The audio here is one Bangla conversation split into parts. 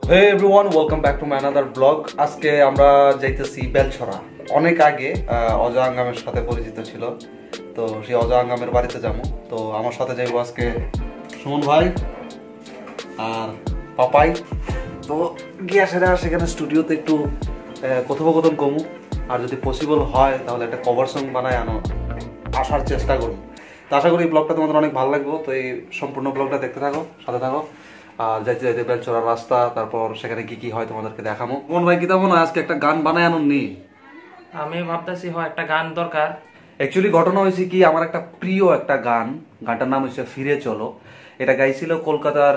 Hey everyone, welcome back to my another vlog. আজকে আমরা যাইতেছি বেলছড়া। অনেক আগে অজা আঙ্গামের সাথে পরিচিত ছিল, তো সেই অজা আঙ্গামের বাড়িতে যাবো। তো আমার সাথে যাইবো আজকে সুমন ভাই আর পাপাই। তো গিয়া সেখানে স্টুডিওতে একটু কথোপকথন কমু, আর যদি পসিবল হয় তাহলে একটা কভার সং বানায় আসার চেষ্টা করবো। তো আশা করি এই ব্লগটা তোমাদের অনেক ভালো লাগবে। তো এই সম্পূর্ণ ব্লগটা দেখতে থাকো, সাথে থাকো। আর যাইতে যাইতে বেলছড়ার রাস্তা, তারপর সেখানে কি কি হয় তোমাদেরকে দেখাবো। কোন ভাই কি তেমন আজকে একটা গান বানায় আনুন নি? আমি ভাবতেছি হয় একটা গান দরকার। অ্যাকচুয়ালি ঘটনা হয়েছে কি, আমার একটা প্রিয় একটা গানটার নাম হচ্ছে ফিরে চলো। এটা গাইছিল কলকাতার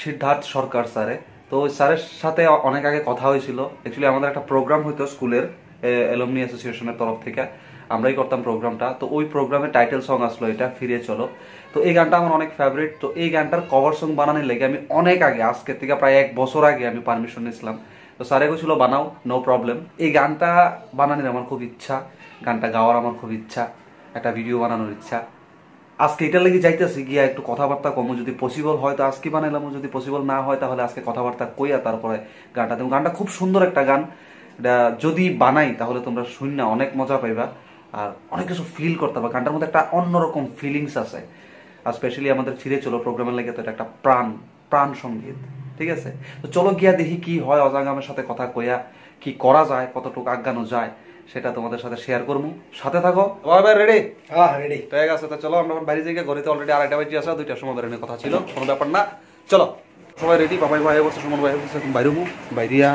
সিদ্ধার্থ সরকার স্যারে। তো ওই স্যারের সাথে অনেক আগে কথা হয়েছিল। অ্যাকচুয়ালি আমাদের একটা প্রোগ্রাম হইতো স্কুলের অ্যালুমনি অ্যাসোসিয়েশনের তরফ থেকে, আমরাই করতাম প্রোগ্রামটা। তো ওই প্রোগ্রামে টাইটেল সং আসলো এটা ফিরে চলো। তো এই গানটা আমার অনেক ফেভারিট। তো এই গানটার কভার সং বানানোর লেগে আমি অনেক আগে, আজকের থেকে প্রায় 1 বছর আগে আমি পারমিশন নিয়েছিলাম। তো স্যারে ছিল বানাও, নো প্রবলেম। এই গানটা বানানোর আমার খুব ইচ্ছা, গানটা গাওয়ার আমার খুব ইচ্ছা, একটা ভিডিও বানানোর ইচ্ছা। আজকে এটার লেগে যাইতেছি গিয়া একটু কথাবার্তা কমু, যদি পসিবল হয় তো আজকে বানাইলাম, যদি পসিবল না হয় তাহলে আজকে কথাবার্তা কইয়া তারপরে গানটা দেবো। গানটা খুব সুন্দর একটা গান, এটা যদি বানাই তাহলে তোমরা শুননা অনেক মজা পাইবা আর অনেক কিছু ফিল করতে পারবা। গানটার মধ্যে একটা অন্যরকম ফিলিংস আছে। আর স্পেশালি আমাদের ফিরে চলো প্রোগ্রামের লেগে তো এটা একটা প্রাণ সঙ্গীত, ঠিক আছে? তো চলো গিয়া দেখি কি হয়, অজাঙ্গামের সাথে কথা কইয়া কি করা যায়, কতটুকু আগানো যায় সেটা তোমাদের সাথে শেয়ার করবো। সাথে থাকো। ভাই রেডি? হ্যাঁ রেডি, ঠিক আছে। তো চলো আমরা বাইরে যাই, ঘরেতে অলরেডি 2:30 বাজে আছে, 2টার সময় বেরোনোর কথা ছিল, কোনো ব্যাপার না। চলো সবাই রেডি, পাপাই ভাই বলছে, সুমন ভাই বলছে, এখন বাইরেবো, বাইরিয়া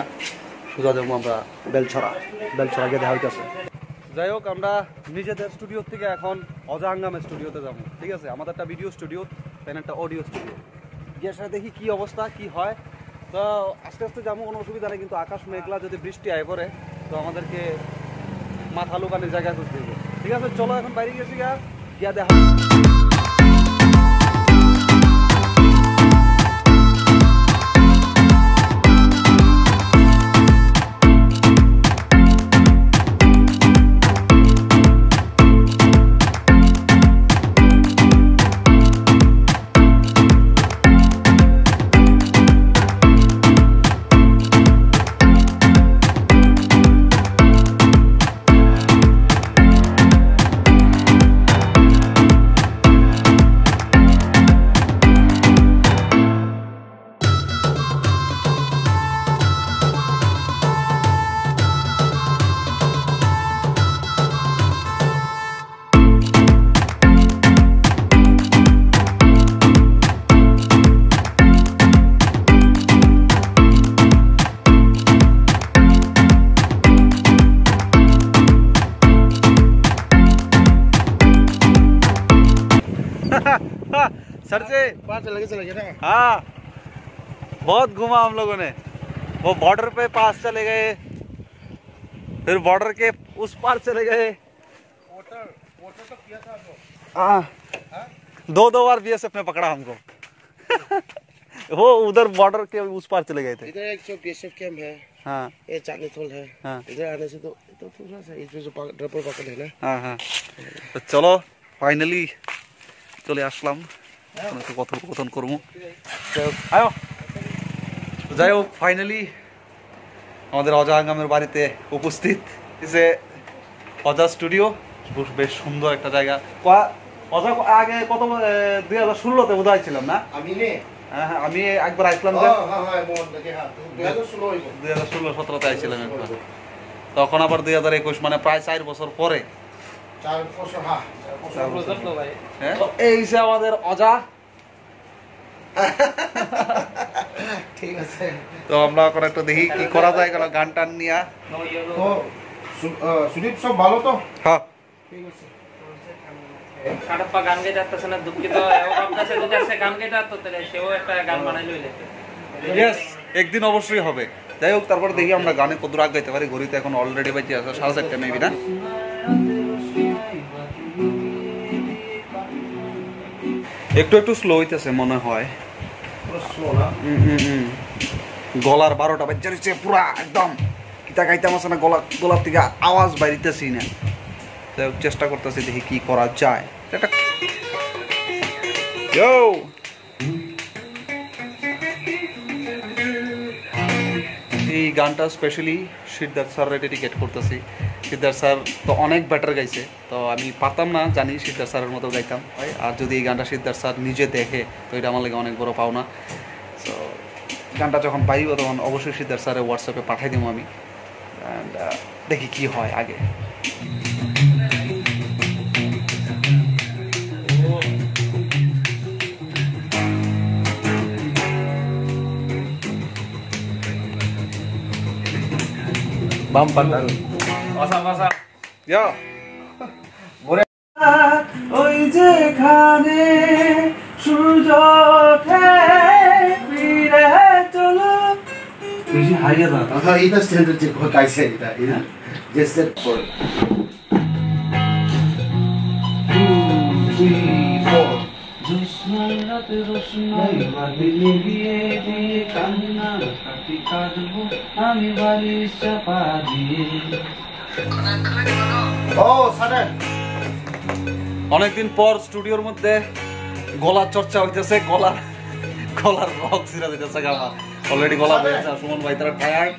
সোজা যাবো আমরা বেলছড়া গিয়ে দেখা হইতেছে। যাই হোক, আমরা নিজেদের স্টুডিও থেকে এখন অজা আঙ্গামের স্টুডিওতে যাবো, ঠিক আছে? আমাদের একটা ভিডিও স্টুডিও, তাই একটা অডিও স্টুডিও। গিয়ে সেটা দেখি কি অবস্থা কি হয়। তো আস্তে আস্তে যাবো, কোনো অসুবিধা নেই। কিন্তু আকাশ মেঘলা, যদি বৃষ্টি আয় পড়ে তো আমাদেরকে মাথা লুকানোর জায়গা খুঁজতে হবে, ঠিক আছে? চলো এখন বাইরে গেছি গিয়া দেখা। सर से पार चले गए ना। हाँ, बहुत घूमा हम लोगों ने। वो बॉर्डर पे पास चले गए, फिर बॉर्डर के उस पार चले गए। वोटर तो किया था आपको? हाँ, 2 बार बीएसएफ ने पकड़ा हमको। वो उधर बॉर्डर के उस पार चले गए थे। इधर एक जो बीएसएफ कैंप है, हाँ, ये चांदनी थोल है। हाँ, इधर आने से तो थोड़ा सा इधर जो ड्रपर पकड़ है ना। हाँ, हाँ। तो चलो फाइनली চলে আসলাম, একটু কথোপকথন করবো। যাই হোক, ফাইনালি আমাদের অজা আঙ্গামের বাড়িতে উপস্থিত। যে অজা স্টুডিও, বেশ সুন্দর একটা জায়গা। অজা আগে কত 2016-তে বোধ হয় ছিলাম না? হ্যাঁ, আমি একবার আসলাম, 2016-17-তে আইছিলাম একবার। তখন আবার 2021, মানে প্রায় 4 বছর পরে। এই যে আমাদের অজা, ঠিক আছে। তো আমরা এখন একটু দেখি কি করা যায়, কারণ গান টান নিয়ে। তো সুদীপ সব ভালো তো? হ্যাঁ, ঠিক আছে। কাটাপ্পা গান গাইতে আসতেছে না, দুঃখিত। আপনার যদি আসে গান গাইতে আসতো তাহলে সেও একটা গান বানাই লইলে। ইয়েস, একদিন অবশ্যই হবে। যাই হোক, তারপর দেখি আমরা গানে কত রাগ গাইতে পারি। ঘড়িতে এখন অলরেডি বাজে আছে 4:30 মেবি না। একটু স্লো হইতেছে মনে হয়, গলার 12টা বাজে রয়েছে পুরা একদম। কিতা গাইতাম আছে না, গলার থেকে আওয়াজ বাইরিতেছি না। চেষ্টা করতেছি, দেখি কি করা যায়। একটা এই গানটা স্পেশালি সিদ্ধার্থ স্যার ডেডিকেট করতেছি। সিদ্ধার্থ স্যার তো অনেক বেটার গাইছে, তো আমি পারতাম না, জানি সিদ্ধার্থ স্যারের মতো গাইতাম। আর যদি এই গানটা সিদ্ধার্থ স্যার নিজে দেখে তো এটা আমার লাগে অনেক বড় পাওনা। সো গানটা যখন পাইব তখন অবশ্যই সিদ্ধার্থ স্যারের হোয়াটসঅ্যাপে পাঠাই দেবো আমি, অ্যান্ড দেখি কি হয় আগে। Bumper taruh. Pasang. Ya. ওই যেখানে সূর্য ওঠে ফিরে চলো বেশি হারিয়ে না Itu standar cek kau kaisa kita. Ini just that for 2, 3, 4. জোৎস্নার রাতে রোশনাই বাদলে গিয়ে দিয়ে কান্না কাটি কাঁদবো আমি বালিশ চাপা দিয়ে। Oh, sana. অনেকদিন পর স্টুডিওর মধ্যে গলার চর্চা হইতেছে, গলার রক সিরা দিতেছে আমার অলরেডি গলা হয়েছে। সুমন ভাই তারা টায়ার্ড।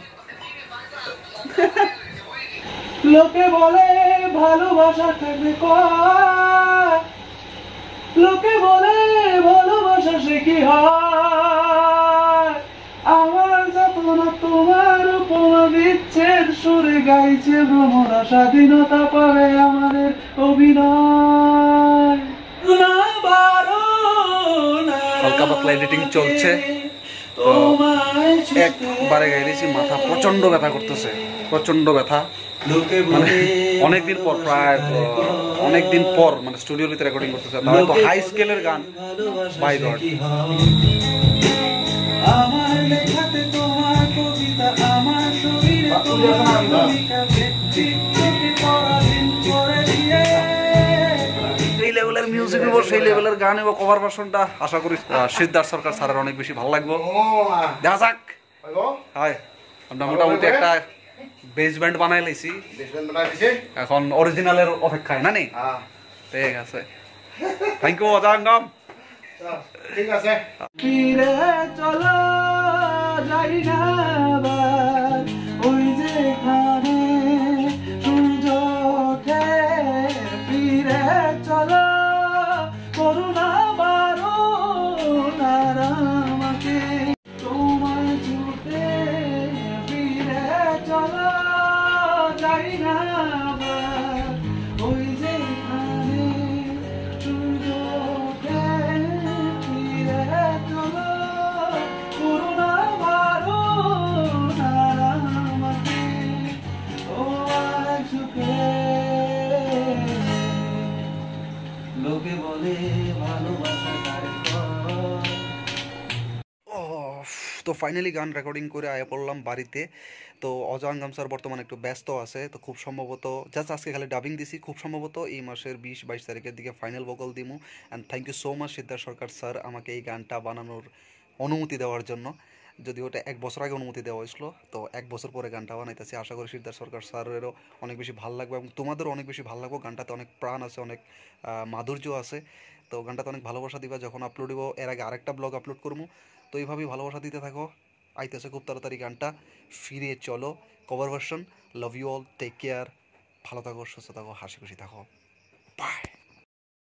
লোকে বলে ভালোবাসা থাকবে কয়, লোকে বলে ভালোবাসা সে কি হয়, আমার যাতনা তোমার উপমা বিচ্ছেদ সুরে গাইছে ভ্রমরা স্বাধীনতা পাবে আমাদের অভিনয়। হালকা পাতলা এডিটিং চলছে, তো একবারে গাইলেছি, মাথা প্রচন্ড ব্যথা করতেছে, প্রচন্ড ব্যথা। মানে অনেকদিন পর, প্রায় অনেকদিন পর মানে স্টুডিওর ভিতরে রেকর্ডিং করতেছে, তাহলে তো হাই স্কেলের গান। বাই গড, আমার লেখাতে তোমার কবিতা আমার শরীরে তোমার ভূমিকা ব্যক্তিত্বকে পরাধীন করে দিয়ে। এই লেভেলের মিউজিক এবং সেই লেভেলের গান এবং কভার ভার্সনটা আশা করি সিদ্ধার্থ সরকার স্যারের অনেক বেশি ভালো লাগবে। Oh, দেখা যাক। Halo. হাই, আমরা মোটামুটি একটা বেস ব্যান্ড বানাই লাইছি, Deskan benar di sini. এখন অরিজিনালের অপেক্ষায় না নি। Ah. ঠিক আছে, থ্যাংক ইউ অজাঙ্গম। ঠিক আছে। ফিরে চলো যাই না আবার ওই যেখানে সূর্য ওঠে, ফিরে চলো করুণা বারণ আর আমাকে তোমায় ছুটে, ফিরে চলো যাই না আবার ওই যেখানে সূর্য ওঠে, ফিরে চলো করুণা বারণ আর আমাকে তোমায় ছুটে। লোকে বলে ভালোবাসা কারে কয়। তো ফাইনালি গান রেকর্ডিং করে আয়া পড়লাম বাড়িতে। তো অজাঙ্গম স্যার বর্তমানে একটু ব্যস্ত আছে, তো খুব সম্ভবত জাস্ট আজকে খালি ডাবিং দিছি, খুব সম্ভবত এই মাসের 20-22 তারিখের দিকে ফাইনাল ভোকাল দিমু। And thank you so much Siddhartha Sarkar sir আমাকে এই গানটা বানানোর অনুমতি দেওয়ার জন্য। যদি ওটা 1 বছর আগে অনুমতি দেওয়া হয়েছিল, তো 1 বছর পরে গানটা বানাইতেছি। আশা করি সিদ্ধার্থ সরকার স্যারেরও অনেক বেশি ভালো লাগবে এবং তোমাদেরও অনেক বেশি ভালো লাগবে। গানটাতে অনেক প্রাণ আছে, অনেক মাধুর্য আছে। তো গানটাতে অনেক ভালোবাসা দিবা। যখন আপলোড দিব, এর আগে আরেকটা ব্লগ আপলোড করবো, তো এইভাবেই ভালোবাসা দিতে থাকো। আইতেছে খুব তাড়াতাড়ি গানটা, ফিরে চলো cover version. Love you all, take care, ভালো থাকো, সুস্থ থাকো, হাসি খুশি থাকো, বাই।